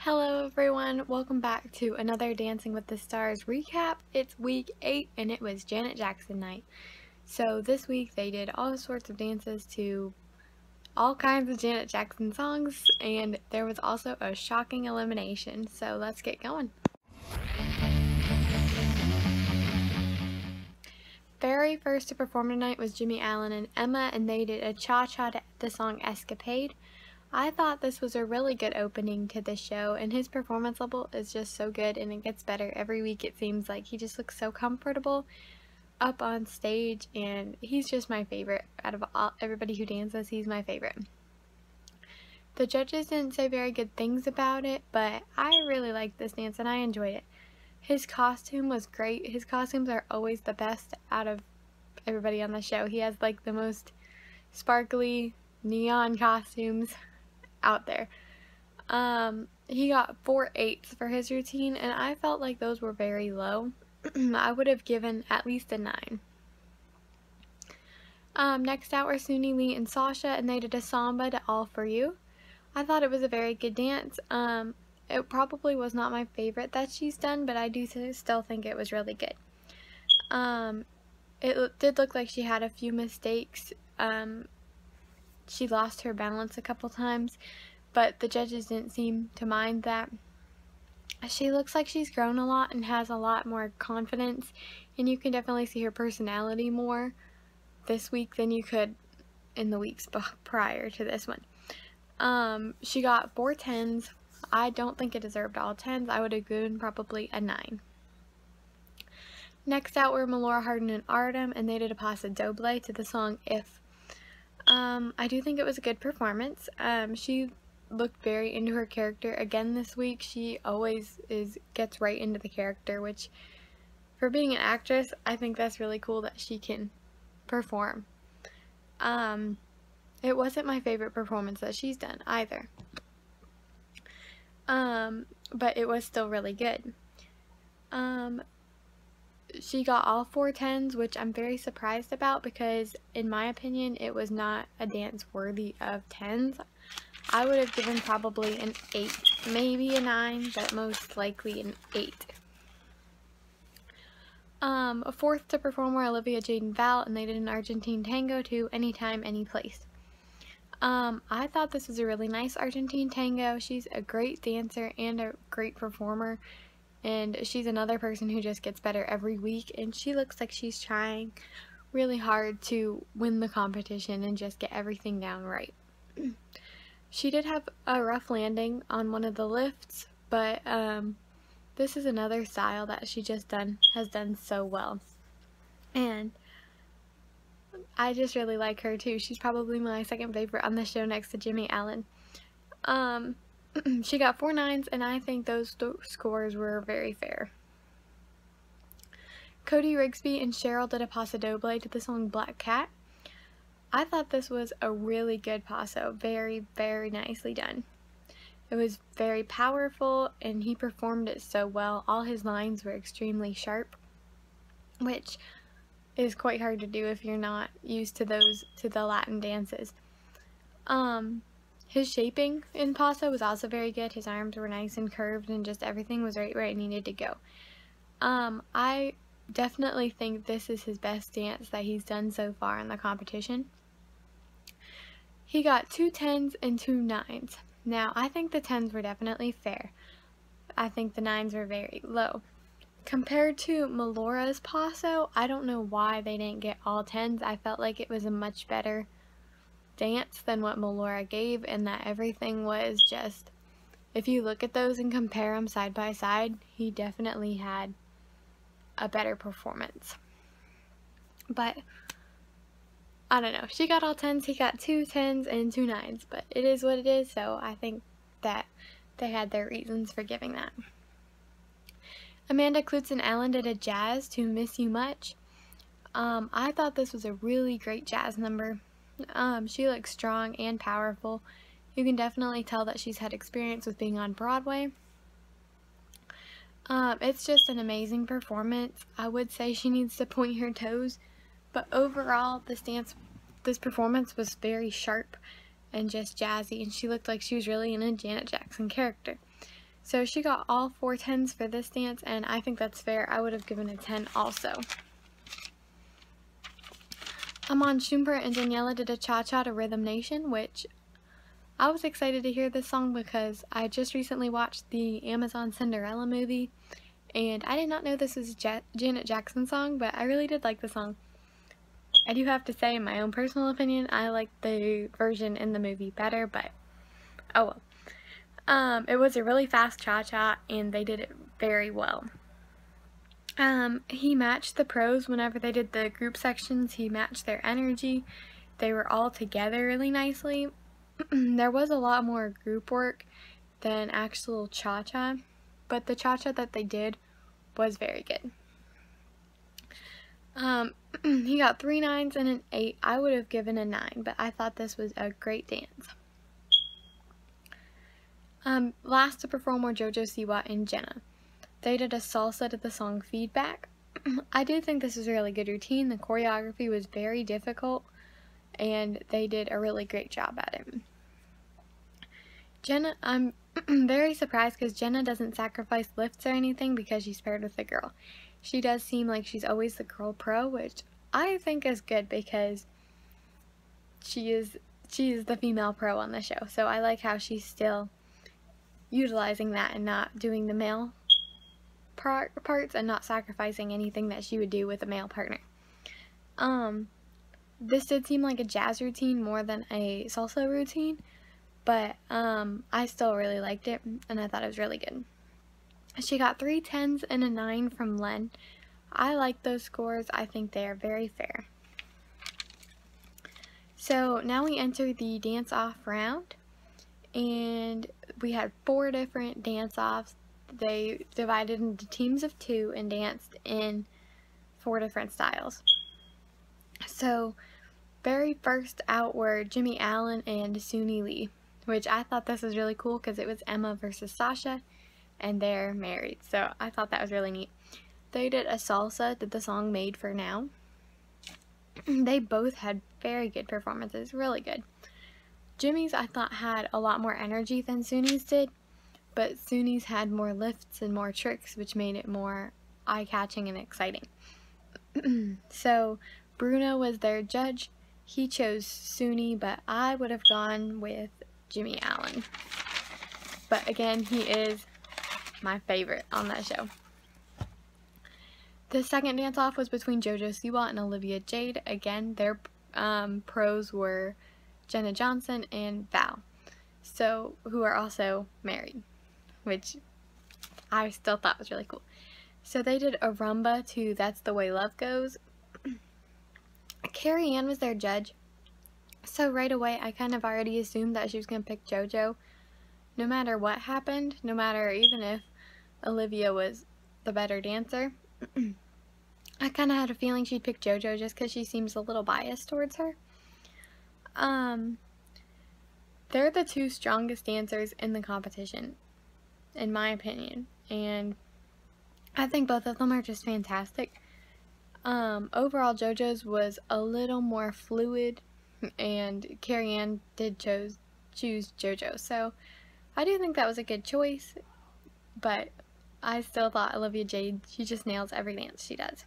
Hello everyone, welcome back to another Dancing with the Stars recap. It's week 8 and it was Janet Jackson night. So this week they did all sorts of dances to all kinds of Janet Jackson songs, and there was also a shocking elimination. So let's get going. Very first to perform tonight was Jimmie and Emma, and they did a cha-cha to the song Escapade. I thought this was a really good opening to the show, and his performance level is just so good, and it gets better every week. It seems like he just looks so comfortable up on stage, and he's just my favorite. Out of everybody who dances, he's my favorite. The judges didn't say very good things about it, but I really liked this dance and I enjoyed it. His costume was great. His costumes are always the best out of everybody on the show. He has like the most sparkly neon costumes out there. He got 4 8s for his routine, and I felt like those were very low. I would have given at least a 9. Next out were Suny Lee and Sasha, and they did a Samba to All For You. I thought it was a very good dance. It probably was not my favorite that she's done, but I do still think it was really good. It did look like she had a few mistakes. She lost her balance a couple times, but the judges didn't seem to mind that. She looks like she's grown a lot and has a lot more confidence, and you can definitely see her personality more this week than you could in the weeks prior to this one. She got 4 10s. I don't think it deserved all 10s. I would have given probably a 9. Next out were Melora, Hardin, and Artem, and they did a Paso Doble to the song If. I do think it was a good performance. She looked very into her character again this week. She always gets right into the character, which for being an actress, I think that's really cool that she can perform. It wasn't my favorite performance that she's done either. But it was still really good. She got all 4 10s, which I'm very surprised about because, in my opinion, it was not a dance worthy of 10s. I would have given probably an 8, maybe a 9, but most likely an 8. A fourth to perform were Olivia, Jade, and Val, and they did an Argentine tango to Anytime, Anyplace. I thought this was a really nice Argentine tango. She's a great dancer and a great performer. And she's another person who just gets better every week, and she looks like she's trying really hard to win the competition and just get everything down right. She did have a rough landing on one of the lifts, but this is another style that she has done so well. And I just really like her too. She's probably my second favorite on the show next to Jimmie. She got 4 9s, and I think those scores were very fair. Cody, Rigsby, and Cheryl did a Paso Doble to the song Black Cat. I thought this was a really good paso. Very, very nicely done. It was very powerful, and he performed it so well. All his lines were extremely sharp, which is quite hard to do if you're not used to the Latin dances. His shaping in Paso was also very good. His arms were nice and curved, and just everything was right where it needed to go. I definitely think this is his best dance that he's done so far in the competition. He got 2 10s and 2 9s. Now, I think the 10s were definitely fair. I think the 9s were very low. Compared to Melora's Paso, I don't know why they didn't get all 10s. I felt like it was a much better dance than what Melora gave, and that everything was just, if you look at those and compare them side by side, he definitely had a better performance. But I don't know, she got all 10s, he got 2 10s and 2 9s, but it is what it is, so I think that they had their reasons for giving that. Amanda, Kloots, and Alan did a jazz to Miss You Much. I thought this was a really great jazz number. She looks strong and powerful. You can definitely tell that she's had experience with being on Broadway. It's just an amazing performance. I would say she needs to point her toes, but overall this performance was very sharp and just jazzy, and she looked like she was really in a Janet Jackson character. So she got all 4 10s for this dance, and I think that's fair. I would have given a 10 also. Iman, Shumpert, and Daniella did a Cha-Cha to Rhythm Nation, which I was excited to hear this song because I just recently watched the Amazon Cinderella movie, and I did not know this was a Janet Jackson song, but I really did like the song. I do have to say, in my own personal opinion, I like the version in the movie better, but oh well. It was a really fast cha-cha, and they did it very well. He matched the pros whenever they did the group sections. He matched their energy. They were all together really nicely. There was a lot more group work than actual cha-cha, but the cha-cha that they did was very good. He got 3 9s and an 8. I would have given a 9, but I thought this was a great dance. Last to perform were JoJo, Siwa, and Jenna. They did a salsa to the song Feedback. I do think this was a really good routine. The choreography was very difficult, and they did a really great job at it. Jenna, I'm very surprised because Jenna doesn't sacrifice lifts or anything because she's paired with a girl. She does seem like she's always the girl pro, which I think is good because she is the female pro on the show. So I like how she's still utilizing that and not doing the male parts and not sacrificing anything that she would do with a male partner. This did seem like a jazz routine more than a salsa routine, but I still really liked it and I thought it was really good. She got 3 10s and a 9 from Len. I like those scores. I think they are very fair. So now we enter the dance-off round, and we had 4 different dance-offs. They divided into teams of 2 and danced in 4 different styles. So very first out were Jimmie Allen and Suny Lee, which I thought this was really cool because it was Emma versus Sasha, and they're married, so I thought that was really neat. They did a salsa, did the song Made for Now. They both had very good performances, really good. Jimmie's, I thought, had a lot more energy than Suny's did, but Suny's had more lifts and more tricks, which made it more eye-catching and exciting. So Bruno was their judge. He chose Suny, but I would have gone with Jimmie Allen. But again, he is my favorite on that show. The second dance-off was between JoJo Siwa and Olivia Jade. Again, their pros were Jenna Johnson and Val, so who are also married, which I still thought was really cool. So they did a rumba to That's the Way Love Goes. Carrie Ann was their judge, so right away I kind of already assumed that she was going to pick JoJo no matter what happened, no matter even if Olivia was the better dancer. I kind of had a feeling she'd pick JoJo just because she seems a little biased towards her. They're the 2 strongest dancers in the competition, in my opinion, and I think both of them are just fantastic. Overall, JoJo's was a little more fluid, and Carrie Ann did choose JoJo, so I do think that was a good choice, but I still thought Olivia Jade, she just nails every dance she does.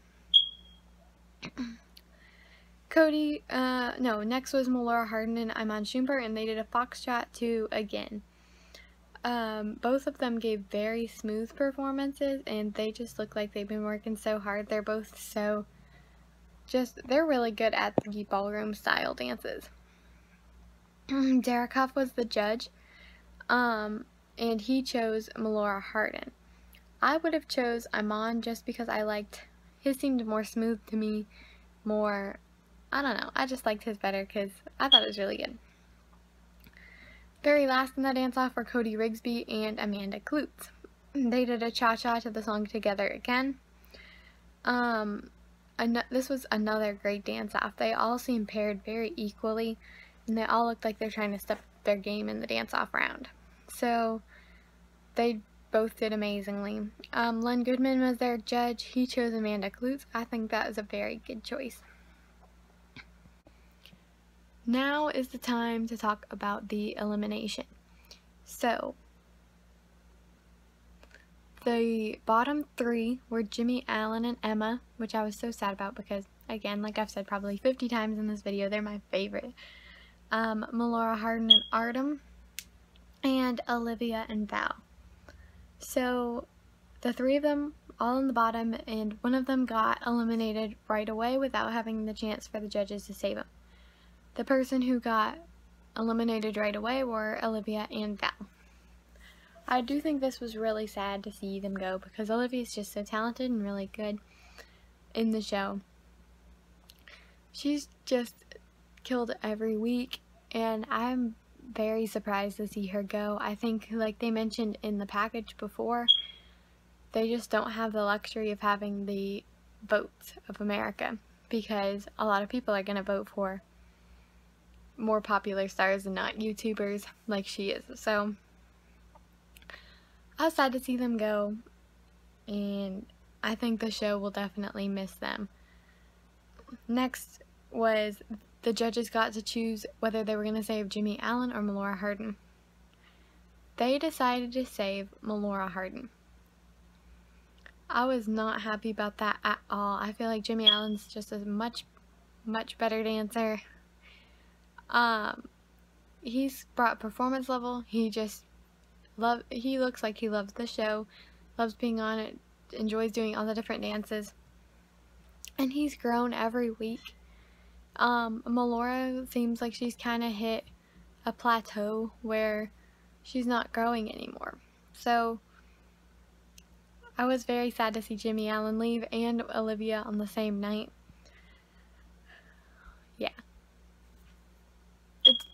Cody, next was Melora, Hardin, and Iman, Shumpert, and they did a Foxtrot too again. Both of them gave very smooth performances, and they just look like they've been working so hard. They're both they're really good at the ballroom style dances. Derekov was the judge, and he chose Melora, Hardin. I would have chose Iman just because his seemed more smooth to me, more, I don't know, I just liked his better because I thought it was really good. Very last in the dance-off were Cody, Rigsby, and Amanda Kloots. They did a cha-cha to the song Together Again. This was another great dance-off. They all seemed paired very equally, and they all looked like they're trying to step their game in the dance-off round. So they both did amazingly. Len Goodman was their judge. He chose Amanda Kloots. I think that was a very good choice. Now is the time to talk about the elimination. So, the bottom 3 were Jimmie, Alan, and Emma, which I was so sad about because, again, like I've said probably 50 times in this video, they're my favorite. Melora, Hardin, and Artem, and Olivia and Val. So the 3 of them all in the bottom, and one of them got eliminated right away without having the chance for the judges to save him. The person who got eliminated right away were Olivia and Val. I do think this was really sad to see them go because Olivia's just so talented and really good in the show. She's just killed every week, and I'm very surprised to see her go. I think, like they mentioned in the package before, they just don't have the luxury of having the votes of America because a lot of people are going to vote for more popular stars and not YouTubers like she is. So I was sad to see them go, and I think the show will definitely miss them. Next was the judges got to choose whether they were going to save Jimmie, Allen, or Melora Hardin. They decided to save Melora Hardin. I was not happy about that at all. I feel like Jimmie Allen's just a much better dancer. He's brought performance level. He looks like he loves the show, loves being on it, enjoys doing all the different dances, and he's grown every week. Melora seems like she's kind of hit a plateau where she's not growing anymore. So I was very sad to see Jimmie Allen leave and Olivia on the same night. Yeah. It's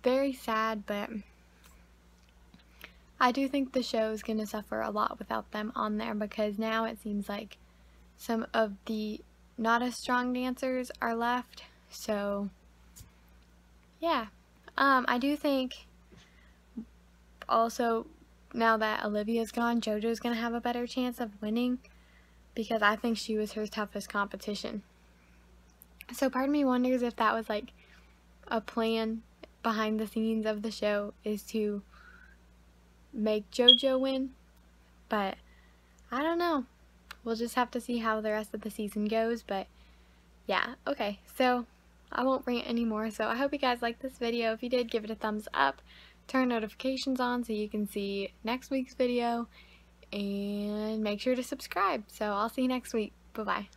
very sad, but I do think the show is going to suffer a lot without them on there because now it seems like some of the not as strong dancers are left. So yeah, I do think also now that Olivia's gone, JoJo's gonna have a better chance of winning because I think she was her toughest competition. So part of me wonders if that was like a plan behind the scenes of the show, is to make JoJo win, but I don't know. We'll just have to see how the rest of the season goes. But yeah, okay, so I won't rant anymore. So I hope you guys liked this video. If you did, give it a thumbs up, turn notifications on so you can see next week's video, and make sure to subscribe. So I'll see you next week. Bye bye.